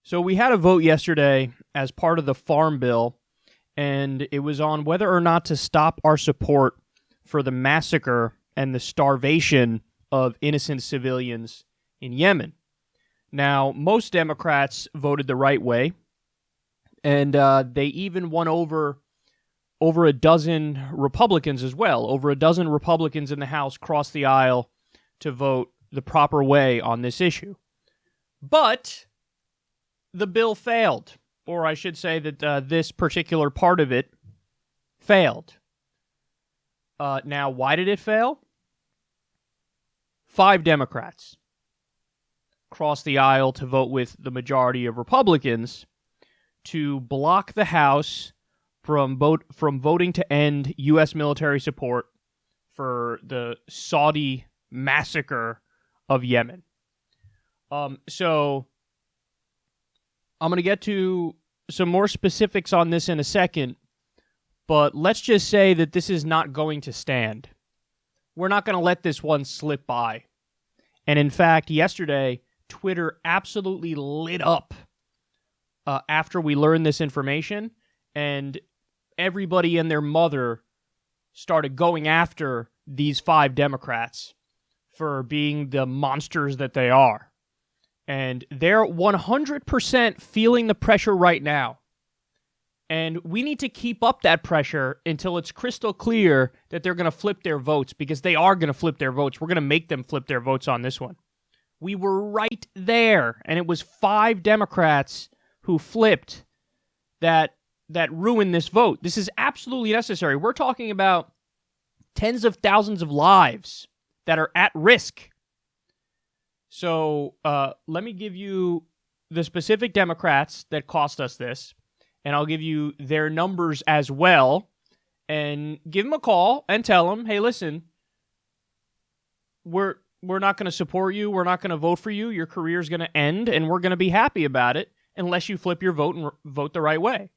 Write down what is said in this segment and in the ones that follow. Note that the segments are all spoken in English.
So we had a vote yesterday as part of the Farm Bill, and it was on whether or not to stop our support for the massacre and the starvation of innocent civilians in Yemen. Now, most Democrats voted the right way, and they even won over a dozen Republicans as well. Over a dozen Republicans in the House crossed the aisle to vote the proper way on this issue. But the bill failed, or I should say that this particular part of it failed. Now, why did it fail? 5 Democrats crossed the aisle to vote with the majority of Republicans to block the House from voting to end U.S. military support for the Saudi massacre of Yemen. So I'm going to get to some more specifics on this in a second, but let's just say that this is not going to stand. We're not going to let this one slip by. And in fact, yesterday, Twitter absolutely lit up after we learned this information, and everybody and their mother started going after these 5 Democrats for being the monsters that they are. And they're 100% feeling the pressure right now. And we need to keep up that pressure until it's crystal clear that they're going to flip their votes, because they are going to flip their votes. We're going to make them flip their votes on this one. We were right there, and it was 5 Democrats who flipped that ruined this vote. This is absolutely necessary. We're talking about tens of thousands of lives that are at risk. So let me give you the specific Democrats that cost us this, and I'll give you their numbers as well, and give them a call and tell them, hey, listen, we're not going to support you. We're not going to vote for you. Your career's going to end, and we're going to be happy about it unless you flip your vote and vote the right way.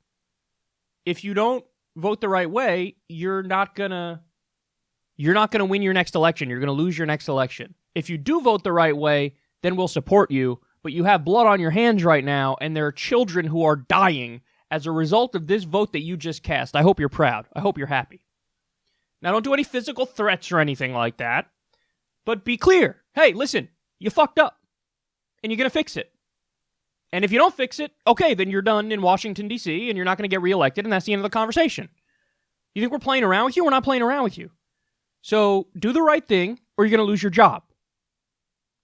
If you don't vote the right way, you're not going to win your next election. You're going to lose your next election. If you do vote the right way, then we'll support you, but you have blood on your hands right now, and there are children who are dying as a result of this vote that you just cast. I hope you're proud. I hope you're happy. Now, don't do any physical threats or anything like that, but be clear. Hey, listen, you fucked up, and you're going to fix it. And if you don't fix it, okay, then you're done in Washington, D.C., and you're not going to get reelected, and that's the end of the conversation. You think we're playing around with you? We're not playing around with you. So do the right thing, or you're going to lose your job.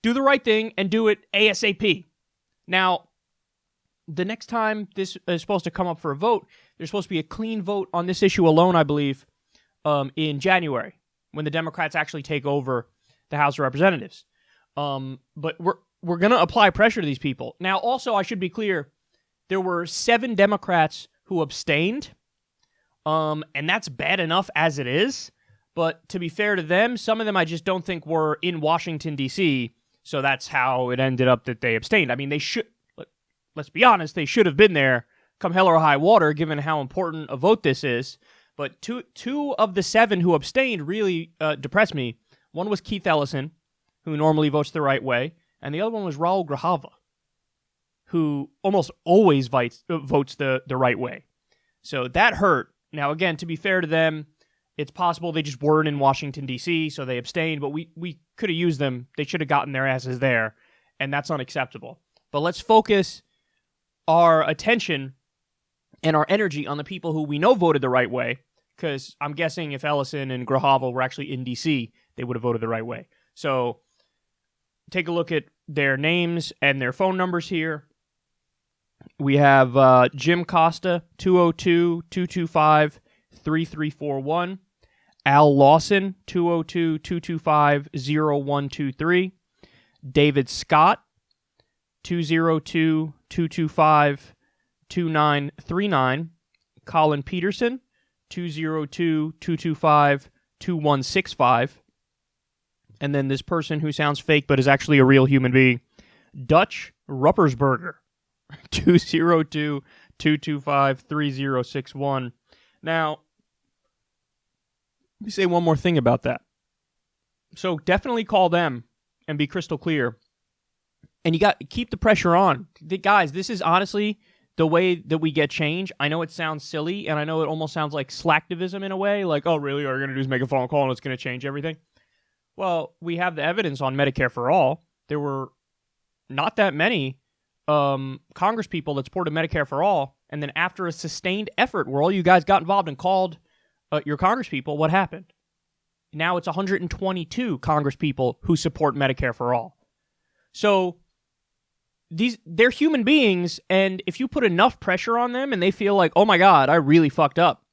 Do the right thing and do it ASAP. Now, the next time this is supposed to come up for a vote, there's supposed to be a clean vote on this issue alone, I believe, in January, when the Democrats actually take over the House of Representatives. But we're going to apply pressure to these people. Now, also, I should be clear, there were 7 Democrats who abstained, and that's bad enough as it is. But to be fair to them, some of them I just don't think were in Washington, D.C., so that's how it ended up that they abstained. I mean, they should, let's be honest, they should have been there come hell or high water, given how important a vote this is. But two of the 7 who abstained really depressed me. One was Keith Ellison, who normally votes the right way, and the other one was Raul Grajava, who almost always votes the right way. So that hurt. Now, again, to be fair to them, it's possible they just weren't in Washington, D.C., so they abstained, but we could have used them. They should have gotten their asses there, and that's unacceptable. But let's focus our attention and our energy on the people who we know voted the right way, because I'm guessing if Ellison and Grajava were actually in D.C., they would have voted the right way. So take a look at their names and their phone numbers here. We have Jim Costa, 202-225-3341. Al Lawson, 202-225-0123. David Scott, 202-225-2939. Colin Peterson, 202-225-2165. And then this person who sounds fake but is actually a real human being, Dutch Ruppersberger, 202-225-3061. Now, let me say one more thing about that. So definitely call them and be crystal clear. And you got to keep the pressure on. Guys, this is honestly the way that we get change. I know it sounds silly, and I know it almost sounds like slacktivism in a way, like, oh, really, all you're going to do is make a phone call and it's going to change everything? Well, we have the evidence on Medicare for All. There were not that many Congress people that supported Medicare for All, and then after a sustained effort where all you guys got involved and called your Congress people, what happened? Now it's 122 Congress people who support Medicare for All. So they're human beings, and if you put enough pressure on them and they feel like, oh my God, I really fucked up,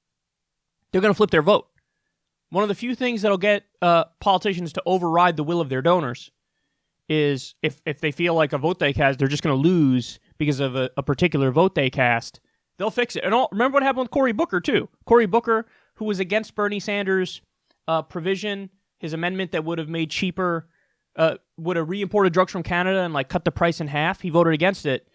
they're going to flip their vote. One of the few things that'll get politicians to override the will of their donors is if they feel like a vote they cast, they're just going to lose because of a particular vote they cast, they'll fix it. And remember what happened with Cory Booker, too. Cory Booker, who was against Bernie Sanders' provision, his amendment that would have made cheaper, would have re-imported drugs from Canada and like cut the price in half. He voted against it.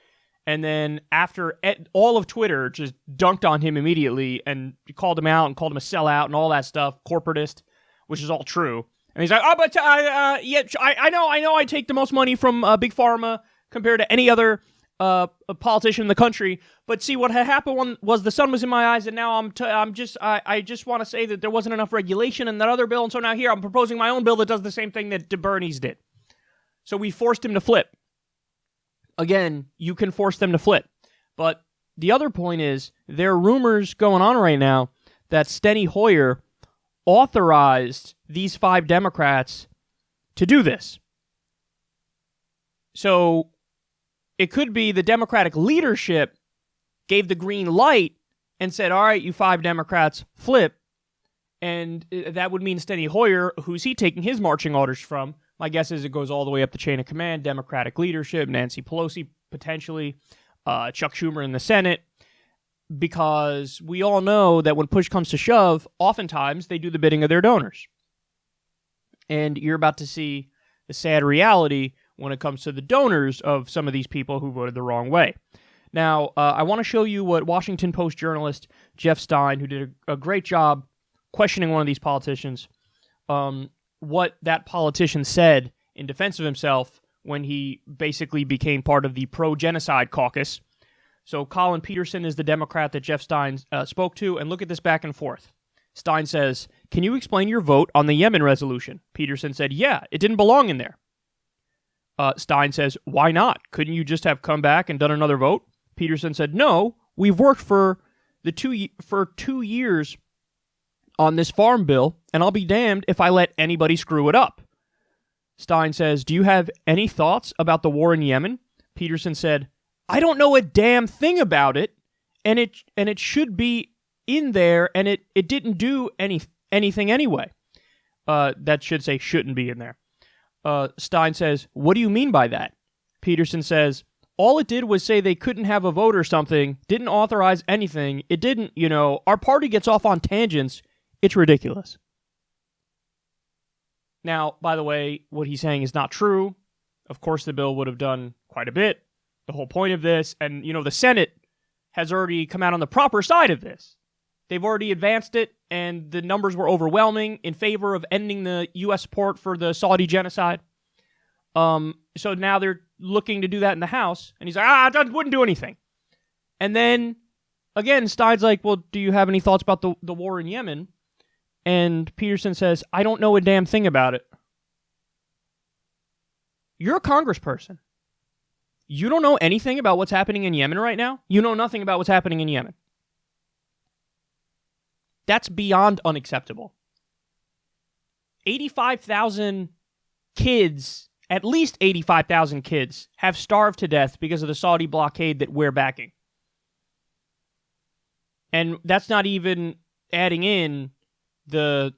And then after all of Twitter just dunked on him immediately and called him out and called him a sellout and all that stuff, corporatist, which is all true. And he's like, oh, but I know I take the most money from Big Pharma compared to any other politician in the country. But see, what had happened was the sun was in my eyes, and now I just want to say that there wasn't enough regulation in that other bill, and so now here I'm proposing my own bill that does the same thing that Bernie's did. So we forced him to flip. Again, you can force them to flip. But the other point is, there are rumors going on right now that Steny Hoyer authorized these 5 Democrats to do this. So it could be the Democratic leadership gave the green light and said, all right, you 5 Democrats, flip. And that would mean Steny Hoyer, who's he taking his marching orders from? My guess is it goes all the way up the chain of command, Democratic leadership, Nancy Pelosi, potentially, Chuck Schumer in the Senate, because we all know that when push comes to shove, oftentimes they do the bidding of their donors. And you're about to see the sad reality when it comes to the donors of some of these people who voted the wrong way. Now, I want to show you what Washington Post journalist Jeff Stein, who did a great job questioning one of these politicians, what that politician said in defense of himself when he basically became part of the pro-genocide caucus. So Colin Peterson is the Democrat that Jeff Stein spoke to, and look at this back and forth. Stein says, can you explain your vote on the Yemen resolution? Peterson said, yeah, it didn't belong in there. Stein says, why not? Couldn't you just have come back and done another vote? Peterson said, no, we've worked for 2 years on this farm bill, and I'll be damned if I let anybody screw it up. Stein says, do you have any thoughts about the war in Yemen? Peterson said, I don't know a damn thing about it, and it should be in there, and it didn't do anything anyway. That should say shouldn't be in there. Stein says, what do you mean by that? Peterson says, all it did was say they couldn't have a vote or something, didn't authorize anything. It didn't, our party gets off on tangents. It's ridiculous. Now, by the way, what he's saying is not true. Of course, the bill would have done quite a bit. The whole point of this, and, the Senate has already come out on the proper side of this. They've already advanced it, and the numbers were overwhelming in favor of ending the U.S. support for the Saudi genocide. So now they're looking to do that in the House, and he's like, that wouldn't do anything. And then, again, Stein's like, well, do you have any thoughts about the war in Yemen? And Peterson says, I don't know a damn thing about it. You're a congressperson. You don't know anything about what's happening in Yemen right now? You know nothing about what's happening in Yemen. That's beyond unacceptable. 85,000 kids, at least 85,000 kids, have starved to death because of the Saudi blockade that we're backing. And that's not even adding in the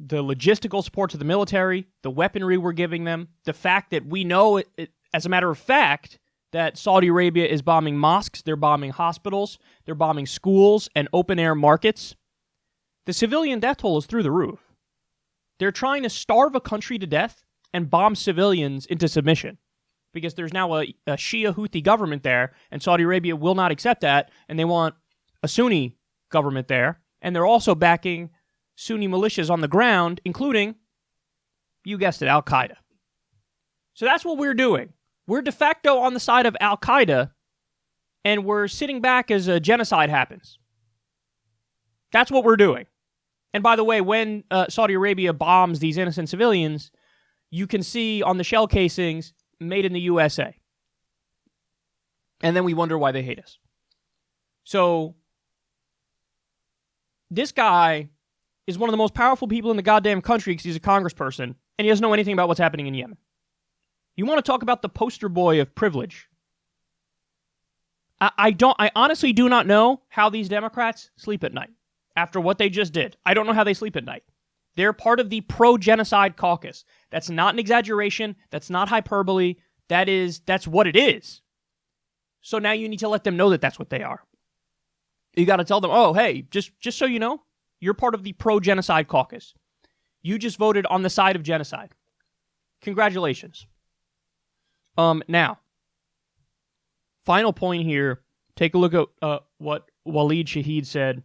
logistical support to the military, the weaponry we're giving them, the fact that we know, as a matter of fact, that Saudi Arabia is bombing mosques, they're bombing hospitals, they're bombing schools and open-air markets. The civilian death toll is through the roof. They're trying to starve a country to death and bomb civilians into submission because there's now a Shia Houthi government there, and Saudi Arabia will not accept that, and they want a Sunni government there, and they're also backing Sunni militias on the ground, including, you guessed it, Al-Qaeda. So that's what we're doing. We're de facto on the side of Al-Qaeda, and we're sitting back as a genocide happens. That's what we're doing. And by the way, when Saudi Arabia bombs these innocent civilians, you can see on the shell casings, made in the USA. And then we wonder why they hate us. So, this guy is one of the most powerful people in the goddamn country because he's a congressperson, and he doesn't know anything about what's happening in Yemen. You want to talk about the poster boy of privilege? I honestly do not know how these Democrats sleep at night after what they just did. I don't know how they sleep at night. They're part of the pro-genocide caucus. That's not an exaggeration. That's not hyperbole. That's what it is. So now you need to let them know that that's what they are. You got to tell them, oh, hey, just so you know, you're part of the pro-genocide caucus. You just voted on the side of genocide. Congratulations. Now, final point here. Take a look at what Waleed Shahid said.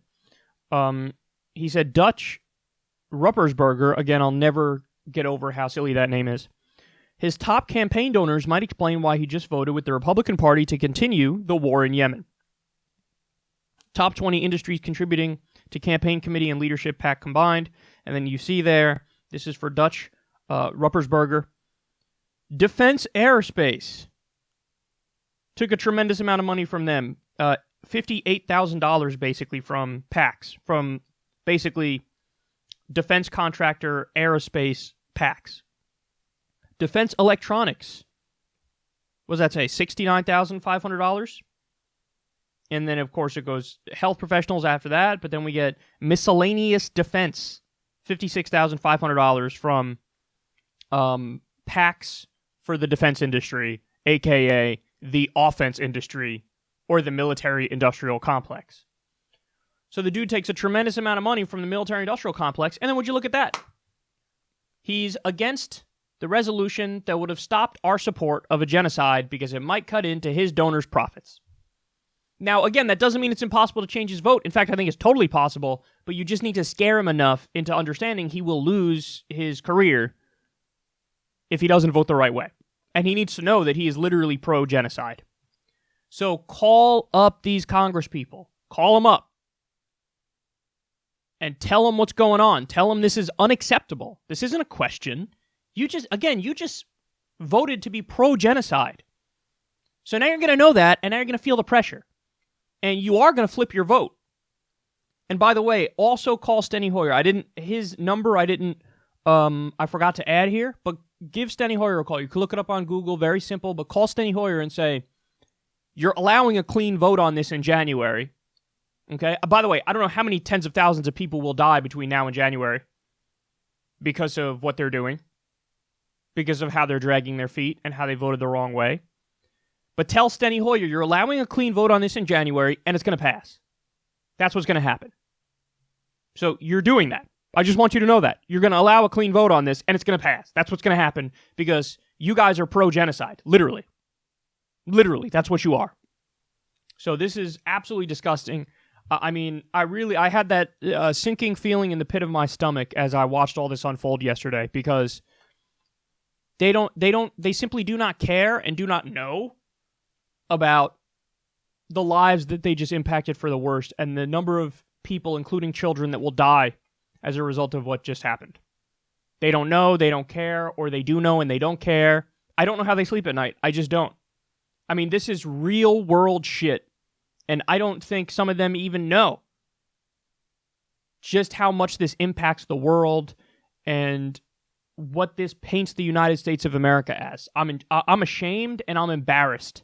He said Dutch Ruppersberger, again, I'll never get over how silly that name is. His top campaign donors might explain why he just voted with the Republican Party to continue the war in Yemen. Top 20 industries contributing to campaign committee and leadership PAC combined. And then you see there, this is for Dutch Ruppersberger. Defense Aerospace took a tremendous amount of money from them. $58,000 basically from PACs, from basically defense contractor aerospace PACs. Defense Electronics, what does that say, $69,500? And then, of course, it goes health professionals after that, but then we get miscellaneous defense, $56,500 from PACs for the defense industry, a.k.a. the offense industry, or the military-industrial complex. So the dude takes a tremendous amount of money from the military-industrial complex, and then would you look at that? He's against the resolution that would have stopped our support of a genocide because it might cut into his donors' profits. Now, again, that doesn't mean it's impossible to change his vote. In fact, I think it's totally possible, but you just need to scare him enough into understanding he will lose his career if he doesn't vote the right way. And he needs to know that he is literally pro-genocide. So call up these congresspeople. Call them up. And tell them what's going on. Tell them this is unacceptable. This isn't a question. You just voted to be pro-genocide. So now you're going to know that, and now you're going to feel the pressure. And you are going to flip your vote. And by the way, also call Steny Hoyer. His number I forgot to add here, but give Steny Hoyer a call. You can look it up on Google, very simple, but call Steny Hoyer and say, you're allowing a clean vote on this in January. Okay? By the way, I don't know how many tens of thousands of people will die between now and January because of what they're doing, because of how they're dragging their feet and how they voted the wrong way. But tell Steny Hoyer you're allowing a clean vote on this in January, and it's going to pass. That's what's going to happen. So you're doing that. I just want you to know that. You're going to allow a clean vote on this, and it's going to pass. That's what's going to happen because you guys are pro-genocide. Literally. Literally, that's what you are. So this is absolutely disgusting. I had that sinking feeling in the pit of my stomach as I watched all this unfold yesterday because they simply do not care and do not know about the lives that they just impacted for the worst and the number of people, including children, that will die as a result of what just happened. They don't know, they don't care, or they do know and they don't care. I don't know how they sleep at night. I just don't. I mean, this is real world shit, and I don't think some of them even know just how much this impacts the world and what this paints the United States of America as. I'm ashamed and I'm embarrassed.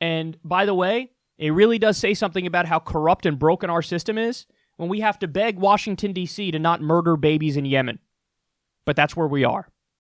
And by the way, it really does say something about how corrupt and broken our system is when we have to beg Washington, D.C. to not murder babies in Yemen. But that's where we are.